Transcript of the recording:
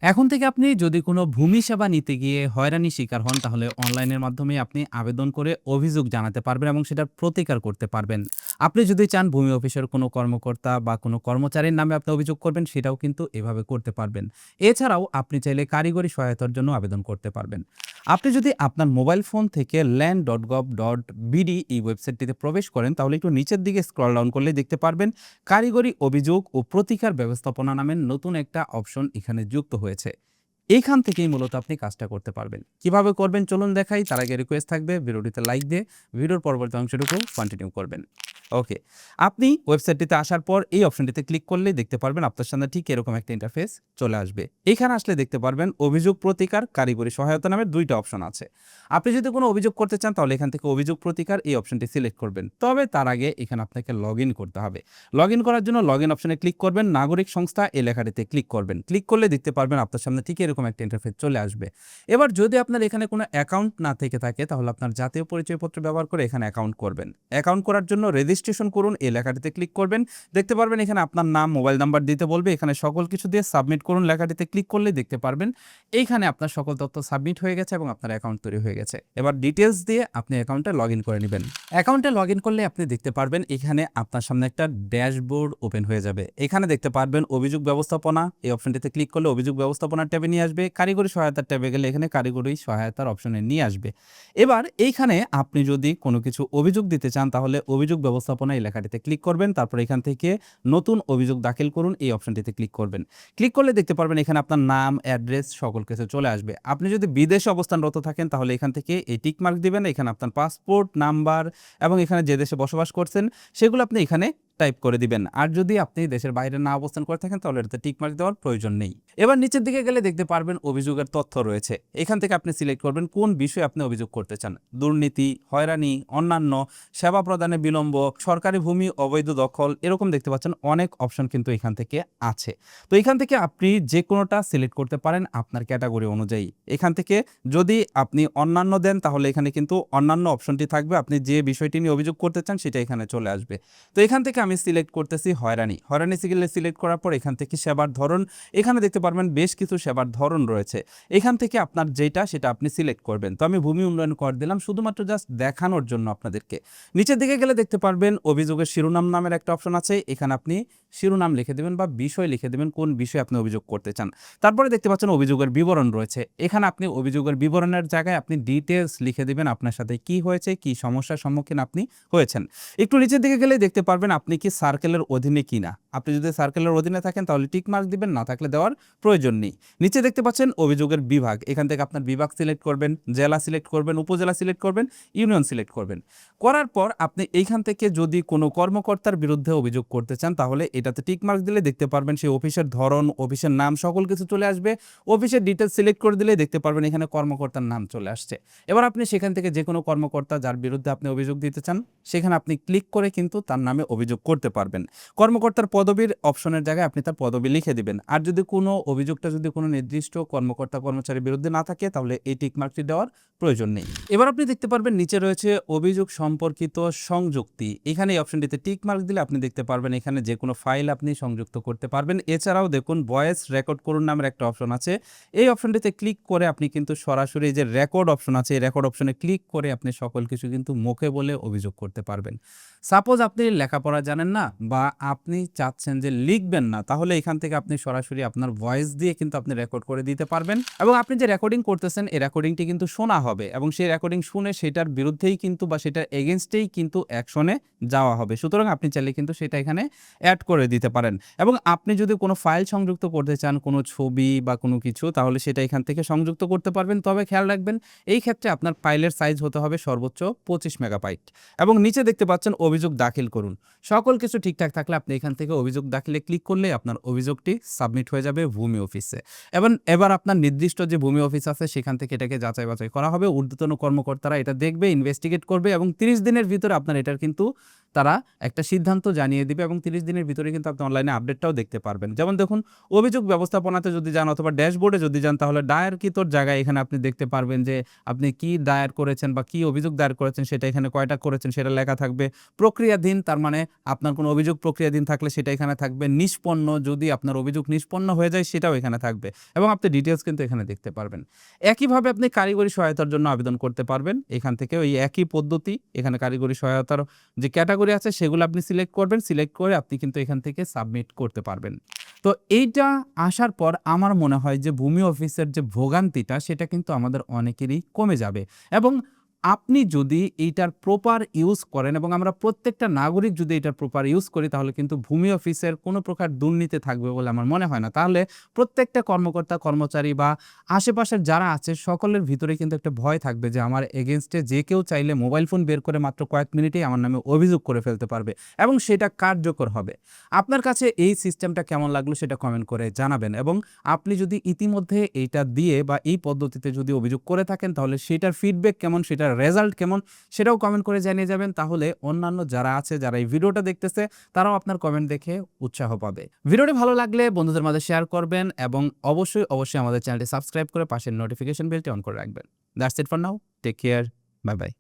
এখন থেকে আপনি যদি কোনো ভূমি সেবা নিতে গিয়ে হয়রানির শিকার হন, তাহলে অনলাইনের মাধ্যমে আপনি আবেদন করে অভিযোগ জানাতে পারবেন এবং সেটার প্রতিকার করতে পারবেন। আপনি যদি চান ভূমি অফিসের কোনো কর্মকর্তা বা কোনো কর্মচারীর নামে আপনি অভিযোগ করবেন, সেটাও কিন্তু এভাবে করতে পারবেন। এছাড়াও আপনি চাইলে কারিগরি সহায়তার জন্য আবেদন করতে পারবেন। আপনি যদি আপনার মোবাইল ফোন থেকে land.gov.bd এই ওয়েবসাইটটিতে প্রবেশ করেন, তাহলে একটু নিচের দিকে স্ক্রল ডাউন করলে দেখতে পারবেন কারিগরি অভিযোগ ও প্রতিকার ব্যবস্থাপনা নামের নতুন একটা অপশন এখানে যুক্ত হয়েছে। এইখান থেকেই মূলত আপনি কাজটা করতে পারবেন। কিভাবে করবেন চলুন দেখাই। তার আগে রিকোয়েস্ট থাকবে ভিডিওটিতে লাইক দিয়ে ভিডিওর পরবর্তী অংশটুকু কন্টিনিউ করবেন। ওকে। আপনি ওয়েবসাইটটিতে আসার পর এই অপশনটিতে ক্লিক করলেই দেখতে পারবেন আপনার সামনে ঠিক এরকম একটা ইন্টারফেস চলে আসবে। এখানে আসলে দেখতে পারবেন অভিযোগ প্রতিকার, কারিগরি সহায়তা নামের ২ টা অপশন আছে। আপনি যদি কোনো অভিযোগ করতে চান তাহলে এখান থেকে অভিযোগ প্রতিকার এই অপশনটি সিলেক্ট করবেন। তবে তার আগে এখানে আপনাকে লগইন করতে হবে। লগইন করার জন্য লগইন অপশনে ক্লিক করবেন, নাগরিক সংস্থা এই লেখাটিতে ক্লিক করবেন। ক্লিক করলে দেখতে পারবেন আপনার সামনে ঠিক এরকম একটা ইন্টারফেস চলে আসবে। এবার যদি আপনার এখানে কোনো অ্যাকাউন্ট না থেকে থাকে তাহলে আপনার জাতীয় পরিচয়পত্র ব্যবহার করে এখানে অ্যাকাউন্ট করবেন। অ্যাকাউন্ট করার জন্য রেজিস্ট্রেশন করুন এই লেখাটিতে ক্লিক করবেন। দেখতে পারবেন এখানে আপনার নাম, মোবাইল নাম্বার দিতে বলবে। এখানে সকল কিছু দিয়ে সাবমিট করুন লেখাটিতে ক্লিক করলে দেখতে পারবেন এইখানে আপনার সকল তথ্য সাবমিট হয়ে গেছে এবং আপনার অ্যাকাউন্ট তৈরি হয়ে গেছে। এবার ডিটেইলস দিয়ে আপনি অ্যাকাউন্টে লগইন করে নেবেন। অ্যাকাউন্টে লগইন করলে আপনি দেখতে পারবেন এখানে আপনার সামনে একটা ড্যাশবোর্ড ওপেন হয়ে যাবে। এখানে দেখতে পারবেন অভিযোগ ব্যবস্থাপনা এই অপশনটিতে ক্লিক করলে অভিযোগ ব্যবস্থাপনার ট্যাবে নিয়ে আসবে। কারিগরি সহায়তার ট্যাবে গেলে এখানে কারিগরি সহায়তার অপশনে নিয়ে আসবে। এবার এইখানে আপনি যদি কোনো কিছু অভিযোগ দিতে চান তাহলে অভিযোগ ব্যবস্থাপনা এই লেখাটিতে ক্লিক করবেন। তারপর এখান থেকে নতুন অভিযোগ দাখিল করুন এই অপশনটিতে ক্লিক করবেন। ক্লিক করলে দেখতে পারবেন এখানে আপনার নাম, অ্যাড্রেস সকল কিছু চলে আসবে। আপনি যদি বিদেশে অবস্থানরত থাকেন তাহলে এখান থেকে এই টিক মার্ক দিবেন। এখানে আপনার পাসপোর্ট নাম্বার এবং এখানে যে দেশে বসবাস করছেন সেগুলো আপনি এখানে টাইপ করে দিবেন। আর যদি আপনি দেশের বাইরে না অবস্থান করে থাকেন তাহলে এটাতে টিক মার্ক দেওয়ার প্রয়োজন নেই। এবার নিচের দিকে গেলে দেখতে পারবেন অভিযোগের তথ্য রয়েছে। এখান থেকে আপনি সিলেক্ট করবেন কোন বিষয়ে আপনি অভিযোগ করতে চান। দুর্নীতি, হয়রানি, অন্যান্য, সেবা প্রদানে বিলম্ব, সরকারি ভূমি অবৈধ দখল, এরকম দেখতে পাচ্ছেন অনেক অপশন কিন্তু এখান থেকে আছে। তো এখান থেকে আপনি যে কোনোটা সিলেক্ট করতে পারেন আপনার ক্যাটাগরি অনুযায়ী। এখান থেকে যদি আপনি অন্যান্য দেন তাহলে এখানে কিন্তু অন্যান্য অপশনটি থাকবে। আপনি যে বিষয়টি নিয়ে অভিযোগ করতে চান সেটা এখানে চলে আসবে। তো এখান থেকে আমি সিলেক্ট করতেছি হয়রানি। হয়রানি সিলেক্ট করার পর এখান থেকে সেবার ধরন, এখানে দেখতে পারবেন বেশ কিছু সেবার ধরন রয়েছে। এখান থেকে আপনার যেটা সেটা আপনি সিলেক্ট করবেন। তো আমি ভূমি উন্নয়ন কর দিলাম শুধুমাত্র জাস্ট দেখানোর জন্য আপনাদেরকে। নিচের দিকে গেলে দেখতে পারবেন অভিযোগের শিরোনাম নামের একটা অপশন আছে। এখানে আপনি শিরোনাম লিখে দেবেন বা বিষয় লিখে দেবেন কোন বিষয়ে আপনি অভিযোগ করতে চান। তারপরে দেখতে পাচ্ছেন অভিযোগের বিবরণ রয়েছে। এখানে আপনি অভিযোগের বিবরণের জায়গায় আপনি ডিটেলস লিখে দিবেন আপনার সাথে কি হয়েছে, কি সমস্যার সম্মুখীন আপনি হয়েছেন। একটু নিচের দিকে গেলে দেখতে পারবেন আপনি কি সার্কেলের অধীনে কিনা। আপনি যদি সার্কেলের অধীনে থাকেন তাহলে টিক মার্ক দিবেন, না থাকলে দেওয়ার প্রয়োজন নেই। নিচে দেখতে পাচ্ছেন অভিযোগের বিভাগ। এখান থেকে আপনার বিভাগ সিলেক্ট করবেন, জেলা সিলেক্ট করবেন, উপজেলা সিলেক্ট করবেন, ইউনিয়ন সিলেক্ট করবেন। করার পর আপনি এইখান থেকে যদি কোনো কর্মকর্তার বিরুদ্ধে অভিযোগ করতে চান তাহলে এটাতে টিক মার্ক দিলে দেখতে পারবেন সেই অফিসের ধরন, অফিসের নাম সকল কিছু চলে আসবে। অফিসের ডিটেলস সিলেক্ট করে দিলে দেখতে পারবেন এখানে কর্মকর্তার নাম চলে আসছে। এবার আপনি সেখান থেকে যে কোনো কর্মকর্তা যার বিরুদ্ধে আপনি অভিযোগ দিতে চান সেখানে আপনি ক্লিক করে কিন্তু তার নামে অভিযোগ করতে পারবেন। কর্মকর্তার পদবীর অপশনের জায়গায় আপনি তার পদবী লিখে দিবেন। আর যদি কোনো অভিযোগটা যদি কোনো নির্দিষ্ট কর্মকর্তা কর্মচারীর বিরুদ্ধে না থাকে তাহলে এই টিক মার্কটি দেওয়ার প্রয়োজন নেই। এবার আপনি দেখতে পারবেন নিচে রয়েছে অভিযোগ সম্পর্কিত সংযুক্তি। এখানে এই অপশনটিতে টিক মার্ক দিলে আপনি দেখতে পারবেন এখানে যে কোনো ফাইল আপনি সংযুক্ত করতে পারবেন। এছাড়াও দেখুন ভয়েস রেকর্ড করুন নামের একটা অপশন আছে। এই অপশনটিতে ক্লিক করে আপনি কিন্তু সরাসরি যে রেকর্ড অপশন আছে এই রেকর্ড অপশনে ক্লিক করে আপনি সকল কিছু কিন্তু মুখে বলে অভিযোগ করতে পারবেন। সাপোজ আপনি লেখাপড়া জানেন না বা আপনি চাচ্ছেন যে লিখবেন না, তাহলে এখান থেকে আপনি সরাসরি আপনার ভয়েস দিয়ে কিন্তু আপনি রেকর্ড করে দিতে পারবেন এবং আপনি যে রেকর্ডিং করতেছেন এই রেকর্ডিংটি কিন্তু শোনা হবে এবং সেই রেকর্ডিং শুনে সেটার বিরুদ্ধেই কিন্তু বা সেটার এগেইনস্টেই কিন্তু অ্যাকশনে যাওয়া হবে। সুতরাং আপনি চাইলে কিন্তু সেটা এখানে অ্যাড করে দিতে পারেন এবং আপনি যদি কোনো ফাইল সংযুক্ত করতে চান, কোনো ছবি বা কোনো কিছু, তাহলে সেটা এখান থেকে সংযুক্ত করতে পারবেন। তবে খেয়াল রাখবেন এই ক্ষেত্রে আপনার ফাইলের সাইজ হতে হবে সর্বোচ্চ 25 মেগাবাইট। এবং নিচে দেখতে পাচ্ছেন অভিযোগ দাখিল করুন। সকল কিছু ঠিকঠাক থাকলে আপনি এখান থেকে অভিযোগ দাখিলে ক্লিক করলে আপনার অভিযোগটি সাবমিট হয়ে যাবে ভূমি অফিসে। এবার আপনার নির্দিষ্ট যে ভূমি অফিস আছে সেখান থেকে এটাকে যাচাই বাছাই করা হবে। ঊর্ধ্বতন কর্মকর্তারা এটা দেখবে, ইনভেস্টিগেট করবে এবং 30 দিনের ভিতরে আপনার এটার কিন্তু তারা একটা সিদ্ধান্ত জানিয়ে দিবে এবং ৩০ দিনের ভিতরে কিন্তু আপনি অনলাইনে আপডেটটাও দেখতে পারবেন। যেমন দেখুন, অভিযোগ ব্যবস্থাপনাতে যদি যান অথবা ড্যাশবোর্ডে যদি যান, তাহলে দায়েরকৃতর জায়গায় এখানে আপনি দেখতে পারবেন যে আপনি কি দায়ের করেছেন বা কি অভিযোগ দায়ের করেছেন, সেটা এখানে কয়টা করেছেন সেটা লেখা থাকবে। প্রক্রিয়াধীন, তার মানে আপনার কোনো অভিযোগ প্রক্রিয়াধীন থাকলে সেটা এখানে থাকবে। নিষ্পন্ন, যদি আপনার অভিযোগ নিষ্পন্ন হয়ে যায় সেটাও এখানে থাকবে এবং আপনি ডিটেইলস কিন্তু এখানে দেখতে পারবেন। একইভাবে আপনি কারিগরি সহায়তার জন্য আবেদন করতে পারবেন। এখান থেকে ওই একই পদ্ধতি, এখানে কারিগরি সহায়তার যে ক্যাটেগরি আছে সেগুলো আপনি সিলেক্ট করবেন। সিলেক্ট করে আপনি কিন্তু এখান থেকে সাবমিট করতে পারবেন। তো এইটা আসার পর আমার মনে হয় যে ভূমি অফিসের যে ভোগান্তিটা সেটা কিন্তু আমাদের অনেকেরই কমে যাবে এবং আপনি যদি এইটার প্রপার ইউজ করেন এবং আমরা প্রত্যেকটা নাগরিক যদি এটার প্রপার ইউজ করি, তাহলে কিন্তু ভূমি অফিসের কোনো প্রকার দুর্নীতি থাকবে বলে আমার মনে হয় না। তাহলে প্রত্যেকটা কর্মকর্তা, কর্মচারী বা আশেপাশের যারা আছে সকলের ভিতরে কিন্তু একটা ভয় থাকবে যে আমার এগেইনস্টে যে কেউ চাইলে মোবাইল ফোন বের করে মাত্র কয়েক মিনিটেই আমার নামে অভিযোগ করে ফেলতে পারবে এবং সেটা কার্যকর হবে। আপনার কাছে এই সিস্টেমটা কেমন লাগলো সেটা কমেন্ট করে জানাবেন এবং আপনি যদি ইতিমধ্যে এইটা দিয়ে বা এই পদ্ধতিতে যদি অভিযোগ করে থাকেন, তাহলে সেটার ফিডব্যাক কেমন, সেটার রেজাল্ট কেমন, সেটাও কমেন্ট করে জানিয়ে যাবেন। তাহলে অন্যান্য যারা আছে, যারা এই ভিডিওটা দেখতেছে, তারাও আপনার কমেন্ট দেখে উৎসাহ পাবে। ভিডিওটি ভালো লাগলে বন্ধুদের মাঝে শেয়ার করবেন এবং অবশ্যই আমাদের চ্যানেলটি সাবস্ক্রাইব করে পাশের নোটিফিকেশন বেলটি অন করে রাখবেন। That's it for now. Take care. Bye by.